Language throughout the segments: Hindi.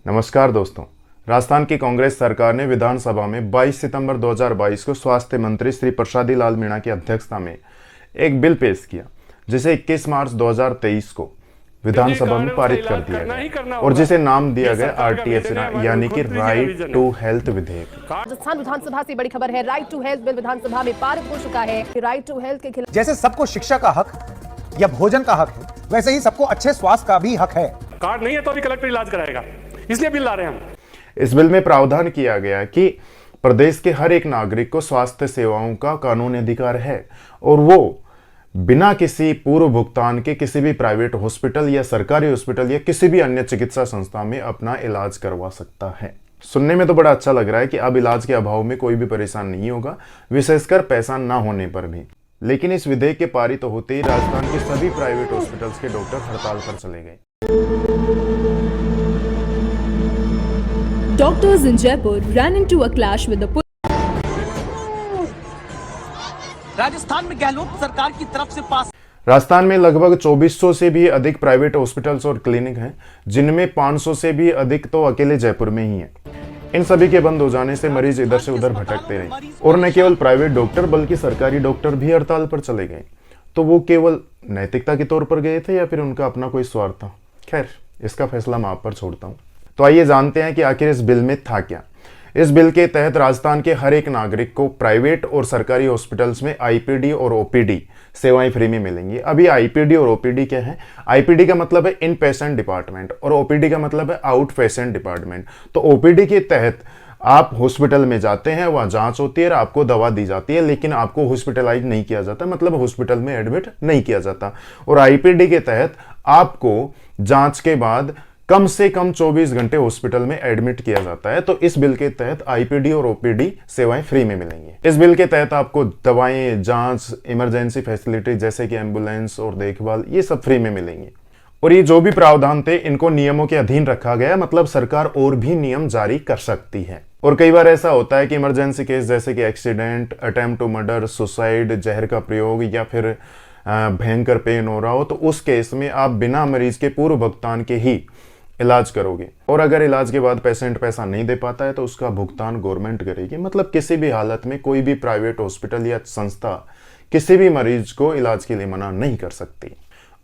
नमस्कार दोस्तों। राजस्थान की कांग्रेस सरकार ने विधानसभा में 22 सितंबर 2022 को स्वास्थ्य मंत्री श्री प्रसादी लाल मीणा की अध्यक्षता में एक बिल पेश किया, जिसे 21 मार्च 2023 को विधानसभा में पारित कर दिया गया और जिसे नाम दिया गया आरटीएच यानी कि राइट टू हेल्थ विधेयक। राजस्थान विधानसभा से बड़ी खबर है। राइट टू हेल्थ बिल विधानसभा में पारित हो चुका है। राइट टू हेल्थ के खिलाफ जैसे सबको शिक्षा का हक या भोजन का हक है, वैसे ही सबको अच्छे स्वास्थ्य का भी हक है। कार्ड नहीं है तो भी कलेक्टर इलाज कराएगा, इसलिए बिल ला रहे हैं हम। इस बिल में प्रावधान किया गया कि प्रदेश के हर एक नागरिक को स्वास्थ्य सेवाओं का कानूनी अधिकार है और वो बिना किसी पूर्व भुगतान के किसी भी प्राइवेट हॉस्पिटल या सरकारी हॉस्पिटल या किसी भी अन्य चिकित्सा संस्था में अपना इलाज करवा सकता है। सुनने में तो बड़ा अच्छा लग रहा है कि अब इलाज के अभाव में कोई भी परेशान नहीं होगा, विशेषकर पैसा ना होने पर भी। लेकिन इस विधेयक के पारित होते ही राजस्थान के सभी प्राइवेट हॉस्पिटल्स के डॉक्टर हड़ताल पर चले गए। Doctors in Jaipur ran into a clash with the police. Rajasthan में गहलोत सरकार की तरफ से पास राजस्थान में लगभग 2400 से भी अधिक प्राइवेट हॉस्पिटल्स और क्लिनिक हैं, जिनमें 500 से भी अधिक तो अकेले जयपुर में ही हैं। इन सभी के बंद हो जाने से मरीज इधर से उधर भटकते रहे और न केवल प्राइवेट डॉक्टर बल्कि सरकारी डॉक्टर भी हड़ताल पर चले गए। तो वो केवल नैतिकता के तौर पर गए थे या फिर उनका अपना कोई स्वार्थ था? खैर, इसका फैसला मैं आप पर छोड़ता हूँ। तो आइए जानते हैं कि आखिर इस बिल में था क्या। इस बिल के तहत राजस्थान के हर एक नागरिक को प्राइवेट और सरकारी हॉस्पिटल्स में आईपीडी और ओपीडी सेवाएं फ्री में मिलेंगी। अभी आईपीडी और ओपीडी क्या है? आईपीडी का मतलब है इन पेशेंट डिपार्टमेंट और ओपीडी का मतलब है आउट पेशेंट डिपार्टमेंट। तो ओपीडी के तहत आप हॉस्पिटल में जाते हैं, वहाँ जांच होती है, आपको दवा दी जाती है, लेकिन आपको हॉस्पिटलाइज नहीं किया जाता, मतलब हॉस्पिटल में एडमिट नहीं किया जाता। और आईपीडी के तहत आपको जांच के बाद कम से कम 24 घंटे हॉस्पिटल में एडमिट किया जाता है। तो इस बिल के तहत आईपीडी और ओपीडी सेवाएं फ्री में मिलेंगी। इस बिल के तहत आपको दवाएं, जांच, इमरजेंसी फैसिलिटी जैसे कि एम्बुलेंस और देखभाल, ये सब फ्री में मिलेंगी। और ये जो भी प्रावधान थे, इनको नियमों के अधीन रखा गया, मतलब सरकार और भी नियम जारी कर सकती है। और कई बार ऐसा होता है कि इमरजेंसी केस जैसे कि accident, attempt to murder, suicide, जहर का प्रयोग या फिर भयंकर पेन हो रहा हो, तो उस केस में आप बिना मरीज के पूर्व भुगतान के ही इलाज करोगे। और अगर इलाज के बाद पेशेंट पैसा नहीं दे पाता है तो उसका भुगतान गवर्नमेंट करेगी। मतलब किसी भी हालत में कोई भी प्राइवेट हॉस्पिटल या संस्था किसी भी मरीज को इलाज के लिए मना नहीं कर सकती।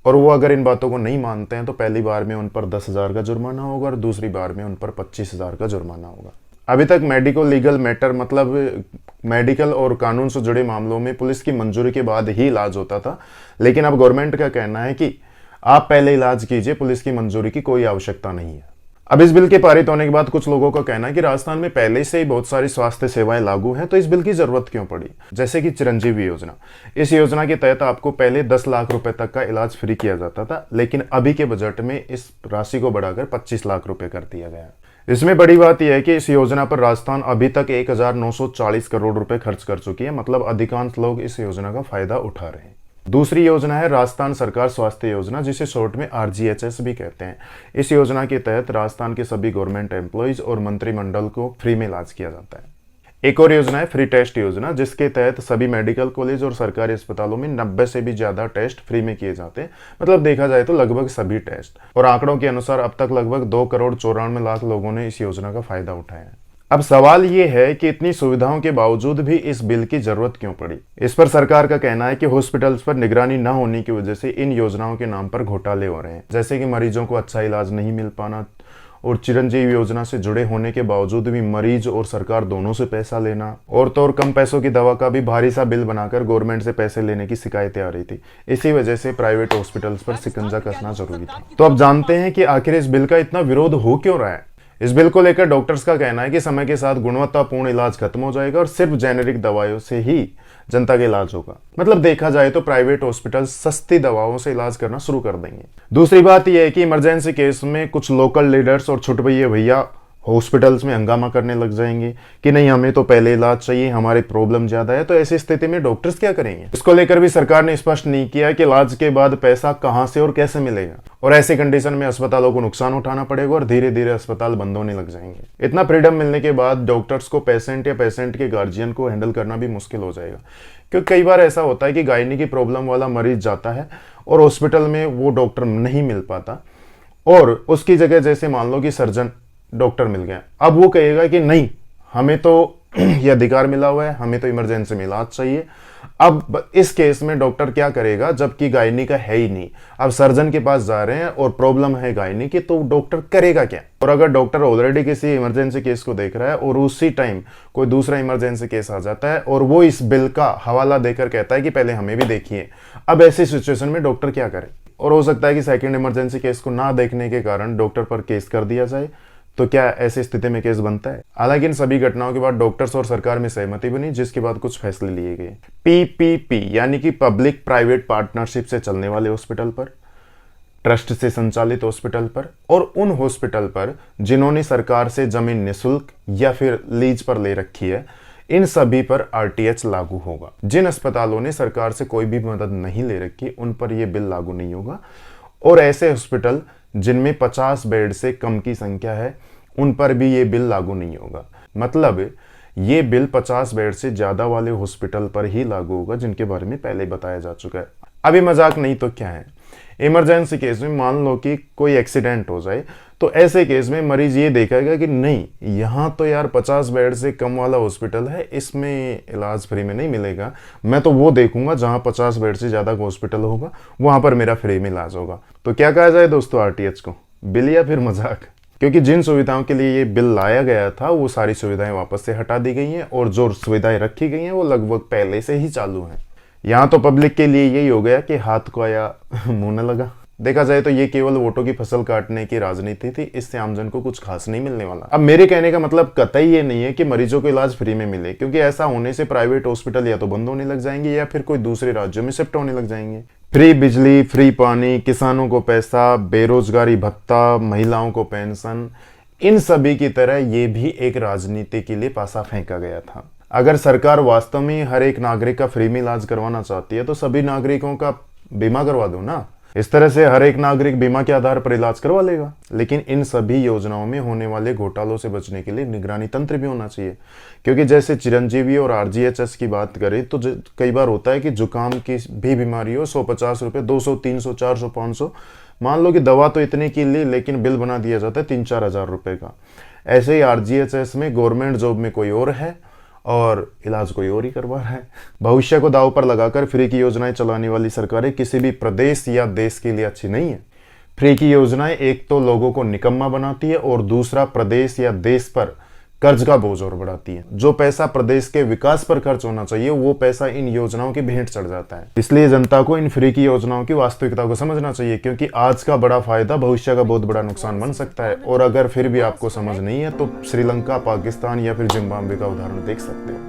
और वो अगर इन बातों को नहीं मानते हैं तो पहली बार में उन पर 10,000 का जुर्माना होगा और दूसरी बार में उन पर 25,000 का जुर्माना होगा। अभी तक मेडिको लीगल मैटर, मतलब मेडिकल और कानून से जुड़े मामलों में पुलिस की मंजूरी के बाद ही इलाज होता था, लेकिन अब गवर्नमेंट का कहना है कि आप पहले इलाज कीजिए, पुलिस की मंजूरी की कोई आवश्यकता नहीं है। अब इस बिल के पारित होने के बाद कुछ लोगों का कहना है कि राजस्थान में पहले से ही बहुत सारी स्वास्थ्य सेवाएं लागू हैं, तो इस बिल की जरूरत क्यों पड़ी? जैसे कि चिरंजीवी योजना। इस योजना के तहत आपको पहले 10 लाख रुपए तक का इलाज फ्री किया जाता था, लेकिन अभी के बजट में इस राशि को बढ़ाकर 25 लाख रुपए कर दिया गया। इसमें बड़ी बात यह है कि इस योजना पर राजस्थान अभी तक 1940 करोड़ रुपए खर्च कर चुकी है, मतलब अधिकांश लोग इस योजना का फायदा उठा रहे हैं। दूसरी योजना है राजस्थान सरकार स्वास्थ्य योजना, जिसे शॉर्ट में आरजीएचएस भी कहते हैं। इस योजना के तहत राजस्थान के सभी गवर्नमेंट एम्प्लॉइज और मंत्रिमंडल को फ्री में इलाज किया जाता है। एक और योजना है फ्री टेस्ट योजना, जिसके तहत सभी मेडिकल कॉलेज और सरकारी अस्पतालों में 90 से भी ज्यादा टेस्ट फ्री में किए जाते हैं। मतलब देखा जाए तो लगभग सभी टेस्ट। और आंकड़ों के अनुसार अब तक लगभग 2,94,00,000 लोगों ने इस योजना का फायदा उठाया है। अब सवाल ये है कि इतनी सुविधाओं के बावजूद भी इस बिल की जरूरत क्यों पड़ी? इस पर सरकार का कहना है कि हॉस्पिटल्स पर निगरानी न होने की वजह से इन योजनाओं के नाम पर घोटाले हो रहे हैं, जैसे कि मरीजों को अच्छा इलाज नहीं मिल पाना और चिरंजीवी योजना से जुड़े होने के बावजूद भी मरीज और सरकार दोनों से पैसा लेना, और तो और कम पैसों की दवा का भी भारी सा बिल बनाकर गवर्नमेंट से पैसे लेने की शिकायतें आ रही थी। इसी वजह से प्राइवेट हॉस्पिटल्स पर शिकंजा कसना जरूरी था। तो अब जानते हैं कि आखिर इस बिल का इतना विरोध हो क्यों रहा है। इस बिल को लेकर डॉक्टर्स का कहना है कि समय के साथ गुणवत्तापूर्ण इलाज खत्म हो जाएगा और सिर्फ जेनेरिक दवाइयों से ही जनता का इलाज होगा। मतलब देखा जाए तो प्राइवेट हॉस्पिटल सस्ती दवाओं से इलाज करना शुरू कर देंगे। दूसरी बात यह है कि इमरजेंसी केस में कुछ लोकल लीडर्स और छुटभइये भैया हॉस्पिटल्स में हंगामा करने लग जाएंगे कि नहीं, हमें तो पहले इलाज चाहिए, हमारी प्रॉब्लम ज्यादा है। तो ऐसी स्थिति में डॉक्टर्स क्या करेंगे? इसको लेकर भी सरकार ने स्पष्ट नहीं किया कि इलाज के बाद पैसा कहां से और कैसे मिलेगा। और ऐसी कंडीशन में अस्पतालों को नुकसान उठाना पड़ेगा और धीरे धीरे अस्पताल बंद होने लग जाएंगे। इतना फ्रीडम मिलने के बाद डॉक्टर्स को पेशेंट या पेशेंट के गार्जियन को हैंडल करना भी मुश्किल हो जाएगा, क्योंकि कई बार ऐसा होता है कि गायनी की प्रॉब्लम वाला मरीज जाता है और हॉस्पिटल में वो डॉक्टर नहीं मिल पाता और उसकी जगह जैसे मान लो कि सर्जन डॉक्टर मिल गया। अब वो कहेगा कि नहीं, हमें तो ये अधिकार मिला हुआ है, हमें तो इमरजेंसी में इलाज चाहिए। अब इस केस में डॉक्टर क्या करेगा, जबकि गायनी का है ही नहीं, अब सर्जन के पास जा रहे हैं और प्रॉब्लम है गायनी की, तो डॉक्टर करेगा क्या? और अगर डॉक्टर ऑलरेडी किसी इमरजेंसी केस को देख रहा है और उसी टाइम कोई दूसरा इमरजेंसी केस आ जाता है और वो इस बिल का हवाला देकर कहता है कि पहले हमें भी देखिए, अब ऐसी सिचुएशन में डॉक्टर क्या करे? और हो सकता है कि सेकंड इमरजेंसी केस को ना देखने के कारण डॉक्टर पर केस कर दिया जाए, तो क्या ऐसी स्थिति में केस बनता है? हालांकि इन सभी घटनाओं के बाद डॉक्टर्स और सरकार में सहमति बनी, जिसके बाद कुछ फैसले लिए गए। पीपीपी यानी कि पब्लिक प्राइवेट पार्टनरशिप से चलने वाले हॉस्पिटल पर, ट्रस्ट से संचालित हॉस्पिटल पर और उन हॉस्पिटल पर जिन्होंने सरकार से जमीन निःशुल्क या फिर लीज पर ले रखी है, इन सभी पर आरटीएच लागू होगा। जिन अस्पतालों ने सरकार से कोई भी मदद नहीं ले रखी, उन पर यह बिल लागू नहीं होगा। और ऐसे हॉस्पिटल जिनमें 50 बेड से कम की संख्या है, उन पर भी ये बिल लागू नहीं होगा। मतलब ये बिल 50 बेड से ज्यादा वाले हॉस्पिटल पर ही लागू होगा, जिनके बारे में पहले बताया जा चुका है। अभी मजाक नहीं तो क्या है, इमरजेंसी केस में मान लो कि कोई एक्सीडेंट हो जाए, तो ऐसे केस में मरीज ये देखेगा कि नहीं, यहाँ तो यार 50 बेड से कम वाला हॉस्पिटल है, इसमें इलाज फ्री में नहीं मिलेगा, मैं तो वो देखूंगा जहाँ 50 बेड से ज्यादा का हॉस्पिटल होगा, वहां पर मेरा फ्री में इलाज होगा। तो क्या कहा जाए दोस्तों, आरटीएच को बिल या फिर मजाक? क्योंकि जिन सुविधाओं के लिए ये बिल लाया गया था, वो सारी सुविधाएं वापस से हटा दी गई हैं और जो सुविधाएं रखी गई हैं वो लगभग पहले से ही चालू हैं। यहाँ तो पब्लिक के लिए यही हो गया कि हाथ को आया मुंह न लगा। देखा जाए तो ये केवल वोटों की फसल काटने की राजनीति थी, इससे आमजन को कुछ खास नहीं मिलने वाला। अब मेरे कहने का मतलब कतई ये नहीं है कि मरीजों को इलाज फ्री में मिले, क्योंकि ऐसा होने से प्राइवेट हॉस्पिटल या तो बंद होने लग जाएंगे या फिर कोई दूसरे राज्यों में शिफ्ट होने लग जाएंगे। फ्री बिजली, फ्री पानी, किसानों को पैसा, बेरोजगारी भत्ता, महिलाओं को पेंशन, इन सभी की तरह ये भी एक राजनीति के लिए पासा फेंका गया था। अगर सरकार वास्तव में हर एक नागरिक का फ्री में इलाज करवाना चाहती है, तो सभी नागरिकों का बीमा करवा दो ना। इस तरह से हर एक नागरिक बीमा के आधार पर इलाज करवा लेगा। लेकिन इन सभी योजनाओं में होने वाले घोटालों से बचने के लिए निगरानी तंत्र भी होना चाहिए, क्योंकि जैसे चिरंजीवी और आरजीएचएस की बात करें तो कई बार होता है कि जुकाम की भी बीमारी हो, 150 रुपये, 200, 300, 400, 500, मान लो कि दवा तो इतने की ली, लेकिन बिल बना दिया जाता है 3-4 हज़ार रुपये का। ऐसे ही आरजीएचएस में गवर्नमेंट जॉब में कोई और है और इलाज कोई और ही करवा रहा है। भविष्य को दांव पर लगाकर फ्री की योजनाएं चलाने वाली सरकारें किसी भी प्रदेश या देश के लिए अच्छी नहीं है। फ्री की योजनाएं एक तो लोगों को निकम्मा बनाती है और दूसरा प्रदेश या देश पर कर्ज का बोझ और बढ़ाती है। जो पैसा प्रदेश के विकास पर खर्च होना चाहिए, वो पैसा इन योजनाओं की भेंट चढ़ जाता है। इसलिए जनता को इन फ्री की योजनाओं की वास्तविकता को समझना चाहिए, क्योंकि आज का बड़ा फायदा भविष्य का बहुत बड़ा नुकसान बन सकता है। और अगर फिर भी आपको समझ नहीं है तो श्रीलंका, पाकिस्तान या फिर जिम्बाब्वे का उदाहरण देख सकते हो।